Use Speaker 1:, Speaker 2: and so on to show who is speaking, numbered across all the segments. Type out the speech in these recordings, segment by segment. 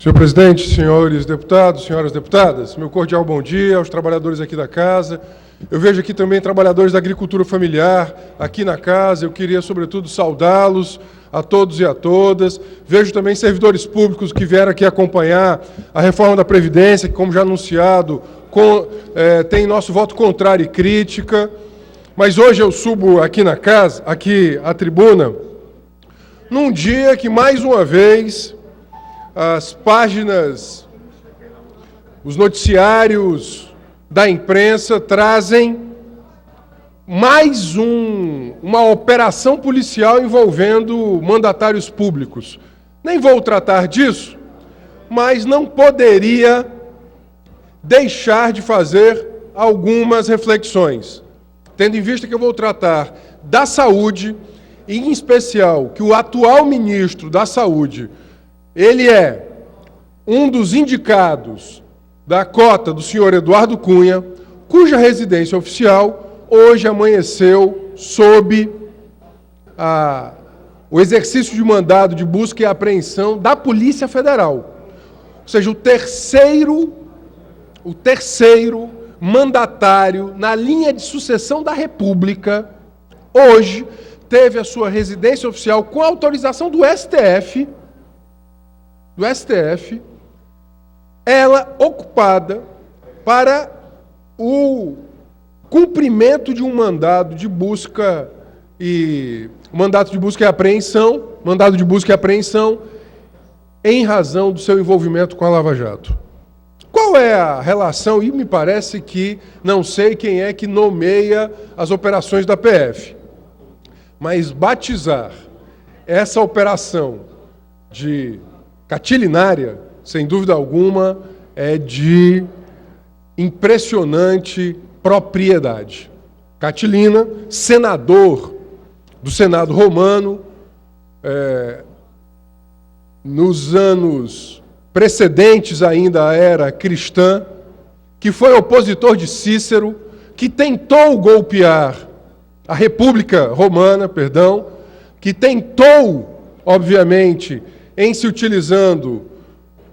Speaker 1: Senhor presidente, senhores deputados, senhoras deputadas, meu cordial bom dia aos trabalhadores aqui da casa. Eu vejo aqui também trabalhadores da agricultura familiar aqui na casa. Eu queria, sobretudo, saudá-los a todos e a todas. Vejo também servidores públicos que vieram aqui acompanhar a reforma da Previdência, que, como já anunciado, tem nosso voto contrário e crítica. Mas hoje eu subo aqui na casa, aqui à tribuna, num dia que, mais uma vez, as páginas, os noticiários da imprensa trazem mais uma operação policial envolvendo mandatários públicos. Nem vou tratar disso, mas não poderia deixar de fazer algumas reflexões, tendo em vista que eu vou tratar da saúde, e em especial que o atual ministro da Saúde, ele é um dos indicados da cota do senhor Eduardo Cunha, cuja residência oficial hoje amanheceu sob o exercício de mandado de busca e apreensão da Polícia Federal. Ou seja, o terceiro mandatário na linha de sucessão da República, hoje teve a sua residência oficial com autorização do STF, ela ocupada para o cumprimento de um mandado de busca e apreensão em razão do seu envolvimento com a Lava Jato. Qual é a relação? E me parece que não sei quem é que nomeia as operações da PF, mas batizar essa operação de catilinária, sem dúvida alguma, é de impressionante propriedade. Catilina, senador do Senado romano, nos anos precedentes ainda à era cristã, que foi opositor de Cícero, que tentou golpear a República Romana, que tentou, obviamente, em se utilizando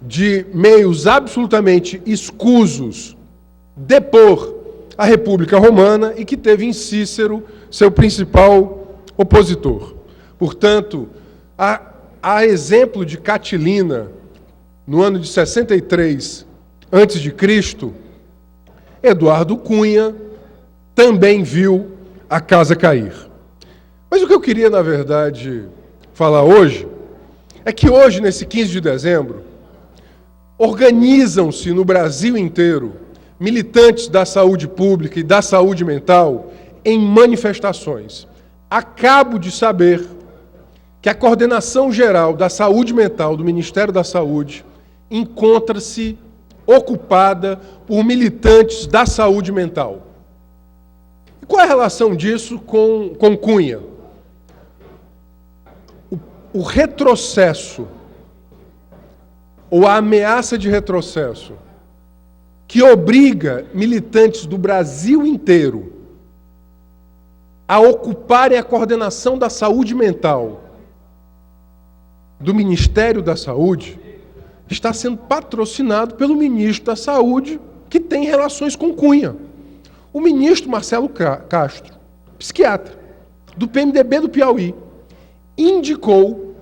Speaker 1: de meios absolutamente escusos, depor a República Romana e que teve em Cícero seu principal opositor. Portanto, a exemplo de Catilina, no ano de 63 a.C., Eduardo Cunha também viu a casa cair. Mas o que eu queria, na verdade, falar hoje é que hoje, nesse 15 de dezembro, organizam-se no Brasil inteiro militantes da saúde pública e da saúde mental em manifestações. Acabo de saber que a Coordenação Geral da Saúde Mental do Ministério da Saúde encontra-se ocupada por militantes da saúde mental. E qual é a relação disso com Cunha? O retrocesso, ou a ameaça de retrocesso, que obriga militantes do Brasil inteiro a ocuparem a coordenação da saúde mental do Ministério da Saúde, está sendo patrocinado pelo ministro da Saúde, que tem relações com Cunha. O ministro Marcelo Castro, psiquiatra, do PMDB do Piauí, indicou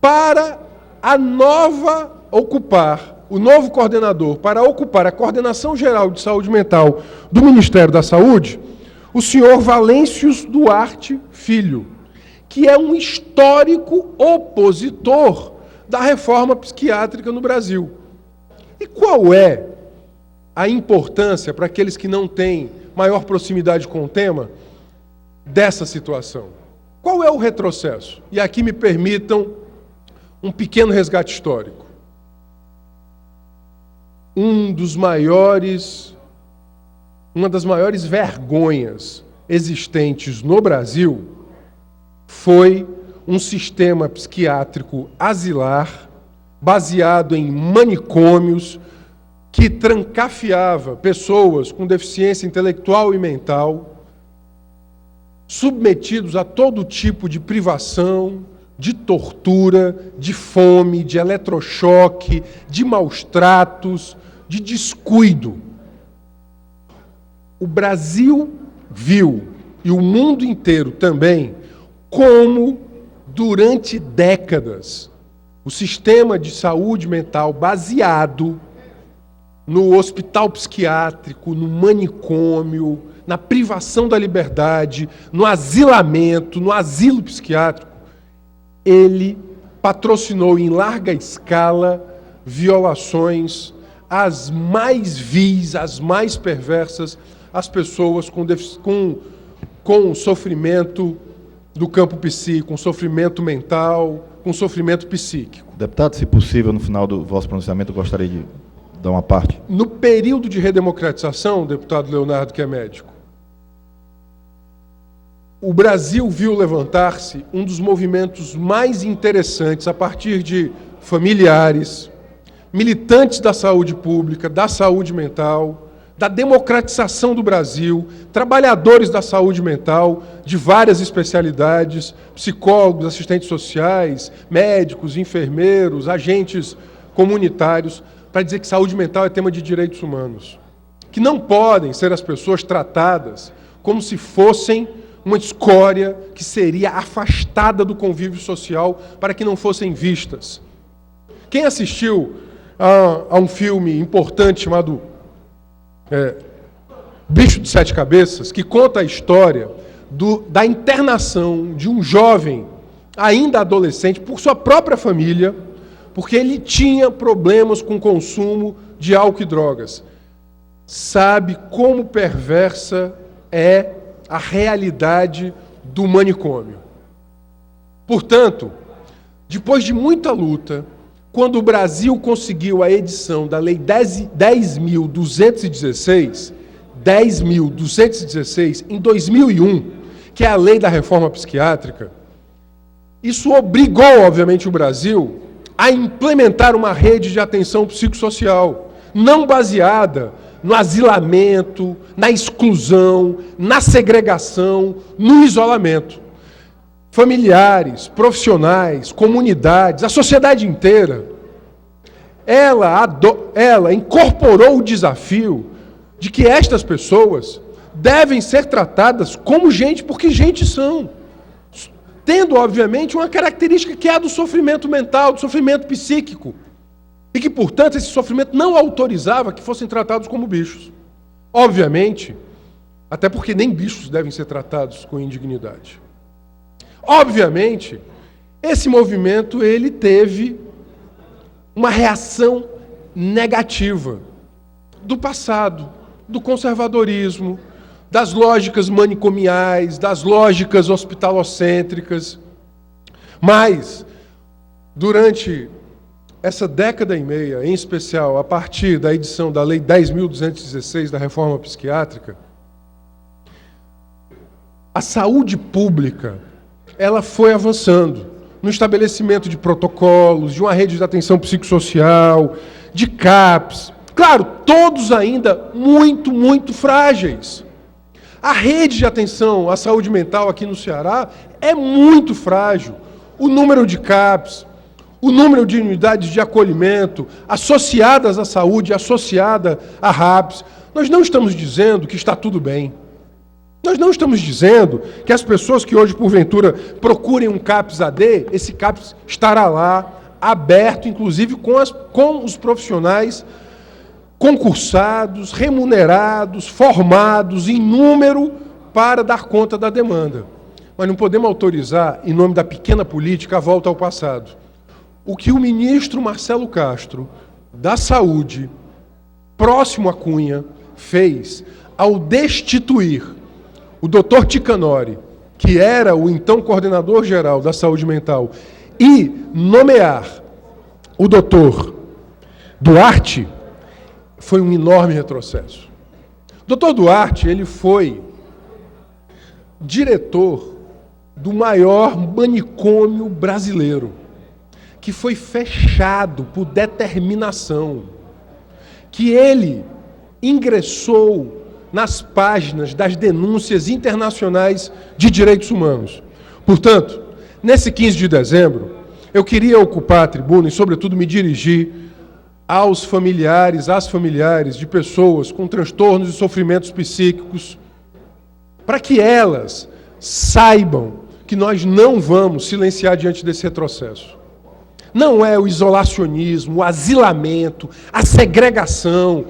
Speaker 1: para o novo coordenador, para ocupar a Coordenação Geral de Saúde Mental do Ministério da Saúde, o senhor Valêncios Duarte Filho, que é um histórico opositor da reforma psiquiátrica no Brasil. E qual é a importância, para aqueles que não têm maior proximidade com o tema, dessa situação? Qual é o retrocesso? E aqui me permitam um pequeno resgate histórico. Uma das maiores vergonhas existentes no Brasil foi um sistema psiquiátrico asilar, baseado em manicômios, que trancafiava pessoas com deficiência intelectual e mental, submetidos a todo tipo de privação, de tortura, de fome, de eletrochoque, de maus tratos, de descuido. O Brasil viu, e o mundo inteiro também, como, durante décadas, o sistema de saúde mental baseado no hospital psiquiátrico, no manicômio, na privação da liberdade, no asilamento, no asilo psiquiátrico, ele patrocinou em larga escala violações as mais vis, as mais perversas, às pessoas com sofrimento do campo psíquico, com sofrimento mental, com sofrimento psíquico.
Speaker 2: Deputado, se possível, no final do vosso pronunciamento, eu gostaria de dar uma parte.
Speaker 1: No período de redemocratização, deputado Leonardo, que é médico, o Brasil viu levantar-se um dos movimentos mais interessantes a partir de familiares, militantes da saúde pública, da saúde mental, da democratização do Brasil, trabalhadores da saúde mental de várias especialidades, psicólogos, assistentes sociais, médicos, enfermeiros, agentes comunitários, para dizer que saúde mental é tema de direitos humanos, que não podem ser as pessoas tratadas como se fossem uma escória que seria afastada do convívio social para que não fossem vistas. Quem assistiu a um filme importante chamado Bicho de Sete Cabeças, que conta a história da internação de um jovem, ainda adolescente, por sua própria família, porque ele tinha problemas com o consumo de álcool e drogas. Sabe como perversa é a realidade do manicômio. Portanto, depois de muita luta, quando o Brasil conseguiu a edição da Lei 10.216, em 2001, que é a lei da reforma psiquiátrica, isso obrigou, obviamente, o Brasil a implementar uma rede de atenção psicossocial, não baseada no asilamento, na exclusão, na segregação, no isolamento. Familiares, profissionais, comunidades, a sociedade inteira, ela incorporou o desafio de que estas pessoas devem ser tratadas como gente, porque gente são, tendo, obviamente, uma característica que é a do sofrimento mental, do sofrimento psíquico, e que, portanto, esse sofrimento não autorizava que fossem tratados como bichos. Obviamente, até porque nem bichos devem ser tratados com indignidade. Obviamente, esse movimento ele teve uma reação negativa do passado, do conservadorismo, das lógicas manicomiais, das lógicas hospitalocêntricas. Mas, durante essa década e meia, em especial a partir da edição da Lei 10.216 da reforma psiquiátrica, a saúde pública ela foi avançando no estabelecimento de protocolos, de uma rede de atenção psicossocial, de CAPs. Claro, todos ainda muito, muito frágeis. A rede de atenção à saúde mental aqui no Ceará é muito frágil. O número de CAPs, o número de unidades de acolhimento associadas à saúde, associada a RAPs. Nós não estamos dizendo que está tudo bem. Nós não estamos dizendo que as pessoas que hoje, porventura, procurem um CAPS AD, esse CAPS estará lá, aberto, inclusive com os profissionais concursados, remunerados, formados em número para dar conta da demanda. Mas não podemos autorizar, em nome da pequena política, a volta ao passado. O que o ministro Marcelo Castro, da Saúde, próximo a Cunha, fez ao destituir o Dr. Ticanori, que era o então coordenador-geral da saúde mental, e nomear o Dr. Duarte, foi um enorme retrocesso. O Dr. Duarte, ele foi diretor do maior manicômio brasileiro, que foi fechado por determinação, que ele ingressou nas páginas das denúncias internacionais de direitos humanos. Portanto, nesse 15 de dezembro, eu queria ocupar a tribuna e, sobretudo, me dirigir aos familiares, às familiares de pessoas com transtornos e sofrimentos psíquicos, para que elas saibam que nós não vamos silenciar diante desse retrocesso. Não é o isolacionismo, o asilamento, a segregação,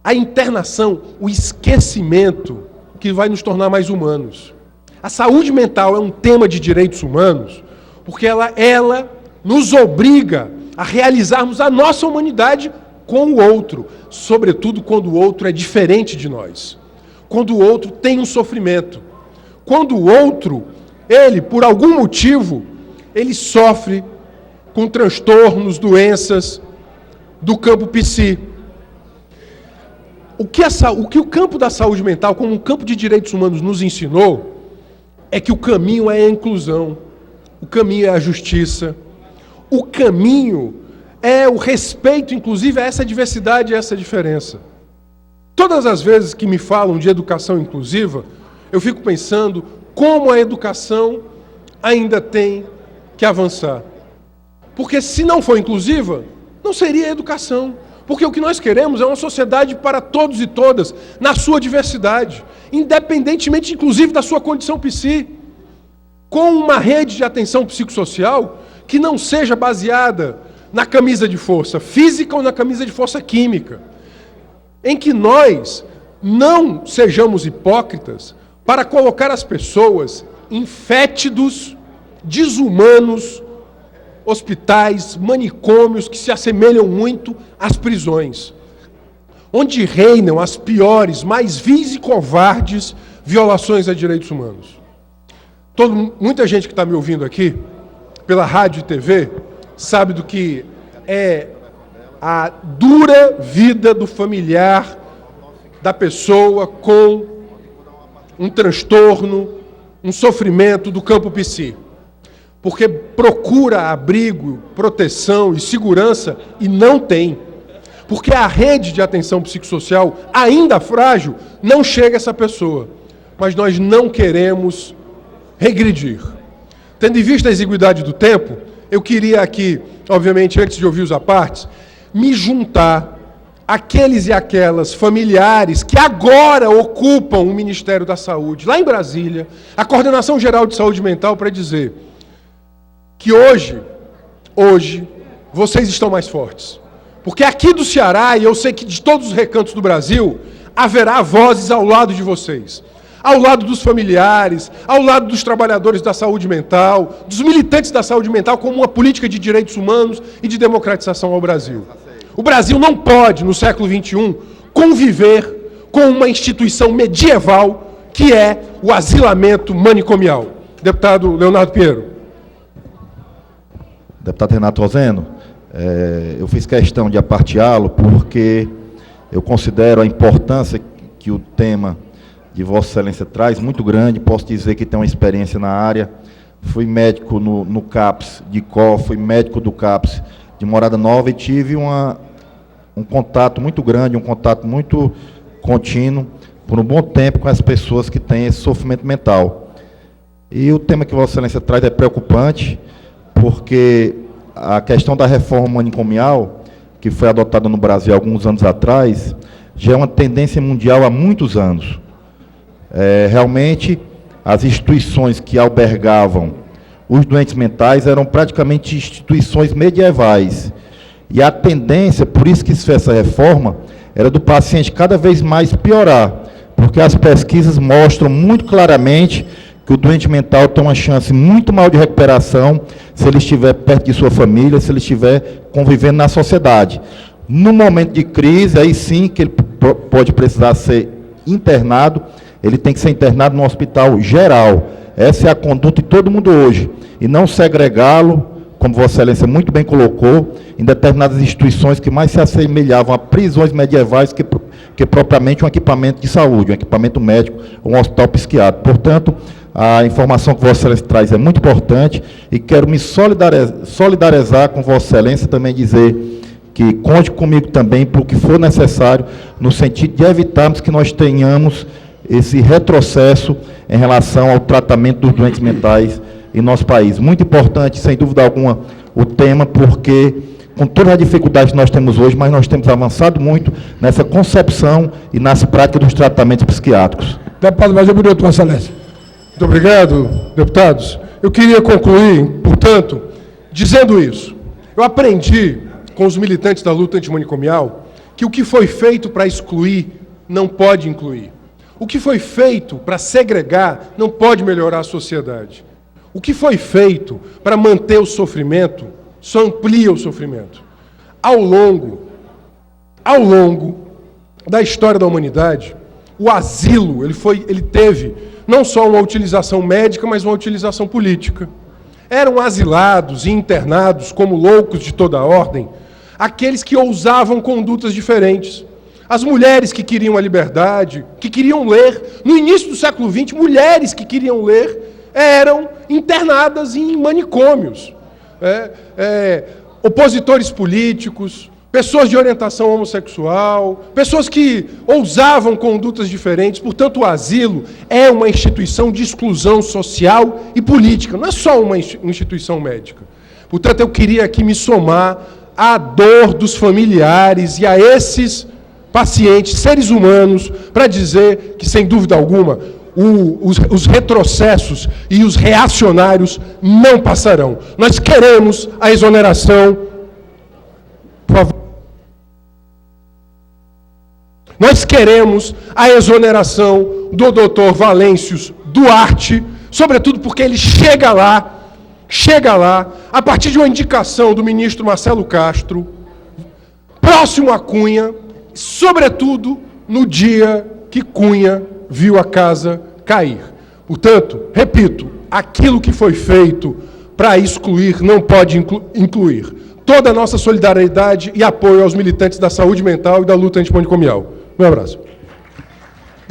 Speaker 1: a internação, o esquecimento que vai nos tornar mais humanos. A saúde mental é um tema de direitos humanos porque ela nos obriga a realizarmos a nossa humanidade com o outro, sobretudo quando o outro é diferente de nós, quando o outro tem um sofrimento, quando o outro, ele, por algum motivo, ele sofre com transtornos, doenças do campo psi. O que o campo da saúde mental, como um campo de direitos humanos, nos ensinou é que o caminho é a inclusão, o caminho é a justiça, o caminho é o respeito, inclusive, a essa diversidade e a essa diferença. Todas as vezes que me falam de educação inclusiva, eu fico pensando como a educação ainda tem que avançar. Porque se não for inclusiva, não seria educação. Porque o que nós queremos é uma sociedade para todos e todas, na sua diversidade, independentemente, inclusive, da sua condição psi, com uma rede de atenção psicossocial que não seja baseada na camisa de força física ou na camisa de força química, em que nós não sejamos hipócritas para colocar as pessoas em fétidos, desumanos, hospitais, manicômios que se assemelham muito às prisões, onde reinam as piores, mais vis e covardes violações a direitos humanos. Muita gente que está me ouvindo aqui, pela rádio e TV, sabe do que é a dura vida do familiar, da pessoa com um transtorno, um sofrimento do campo psi. Porque procura abrigo, proteção e segurança e não tem. Porque a rede de atenção psicossocial, ainda frágil, não chega a essa pessoa. Mas nós não queremos regredir. Tendo em vista a exiguidade do tempo, eu queria aqui, obviamente, antes de ouvir os apartes, me juntar àqueles e aquelas familiares que agora ocupam o Ministério da Saúde, lá em Brasília, a Coordenação Geral de Saúde Mental, para dizer que hoje, vocês estão mais fortes. Porque aqui do Ceará, e eu sei que de todos os recantos do Brasil, haverá vozes ao lado de vocês. Ao lado dos familiares, ao lado dos trabalhadores da saúde mental, dos militantes da saúde mental, como uma política de direitos humanos e de democratização ao Brasil. O Brasil não pode, no século XXI, conviver com uma instituição medieval que é o asilamento manicomial. Deputado Leonardo Pinheiro.
Speaker 2: Deputado Renato Roseno, eu fiz questão de aparteá-lo porque eu considero a importância que o tema de Vossa Excelência traz muito grande. Posso dizer que tenho uma experiência na área. Fui médico no CAPS de Có, fui médico do CAPS de Morada Nova e tive um contato muito grande, um contato muito contínuo, por um bom tempo, com as pessoas que têm esse sofrimento mental. E o tema que Vossa Excelência traz é preocupante, porque a questão da reforma manicomial, que foi adotada no Brasil há alguns anos atrás, já é uma tendência mundial há muitos anos. Realmente, as instituições que albergavam os doentes mentais eram praticamente instituições medievais. E a tendência, por isso que se fez essa reforma, era do paciente cada vez mais piorar, porque as pesquisas mostram muito claramente que o doente mental tem uma chance muito maior de recuperação se ele estiver perto de sua família, se ele estiver convivendo na sociedade. No momento de crise, aí sim que ele pode precisar ser internado, ele tem que ser internado no hospital geral. Essa é a conduta de todo mundo hoje. E não segregá-lo, como Vossa Excelência muito bem colocou, em determinadas instituições que mais se assemelhavam a prisões medievais que propriamente um equipamento de saúde, um equipamento médico, um hospital psiquiátrico. Portanto, a informação que Vossa Excelência traz é muito importante e quero me solidarizar com Vossa Excelência, também dizer que conte comigo também para o que for necessário, no sentido de evitarmos que nós tenhamos esse retrocesso em relação ao tratamento dos doentes mentais em nosso país. Muito importante, sem dúvida alguma, o tema, porque com todas as dificuldades que nós temos hoje, mas nós temos avançado muito nessa concepção e nas práticas dos tratamentos psiquiátricos.
Speaker 3: Deputado, mais um minuto, Vossa Excelência.
Speaker 1: Muito obrigado, deputados. Eu queria concluir, portanto, dizendo isso. Eu aprendi com os militantes da luta antimanicomial que o que foi feito para excluir não pode incluir. O que foi feito para segregar não pode melhorar a sociedade. O que foi feito para manter o sofrimento só amplia o sofrimento. Ao longo da história da humanidade, o asilo ele teve não só uma utilização médica, mas uma utilização política. Eram asilados e internados como loucos de toda a ordem aqueles que ousavam condutas diferentes. As mulheres que queriam a liberdade, que queriam ler, no início do século XX, mulheres que queriam ler eram internadas em manicômios. Opositores políticos, pessoas de orientação homossexual, pessoas que ousavam condutas diferentes. Portanto, o asilo é uma instituição de exclusão social e política, não é só uma instituição médica. Portanto, eu queria aqui me somar à dor dos familiares e a esses pacientes, seres humanos, para dizer que, sem dúvida alguma, os retrocessos e os reacionários não passarão. Nós queremos a exoneração. Por favor. Nós queremos a exoneração do Dr. Valêncios Duarte, sobretudo porque ele chega lá, a partir de uma indicação do ministro Marcelo Castro, próximo a Cunha, sobretudo no dia que Cunha viu a casa cair. Portanto, repito, aquilo que foi feito para excluir não pode incluir. Toda a nossa solidariedade e apoio aos militantes da saúde mental e da luta antimanicomial. Um abraço.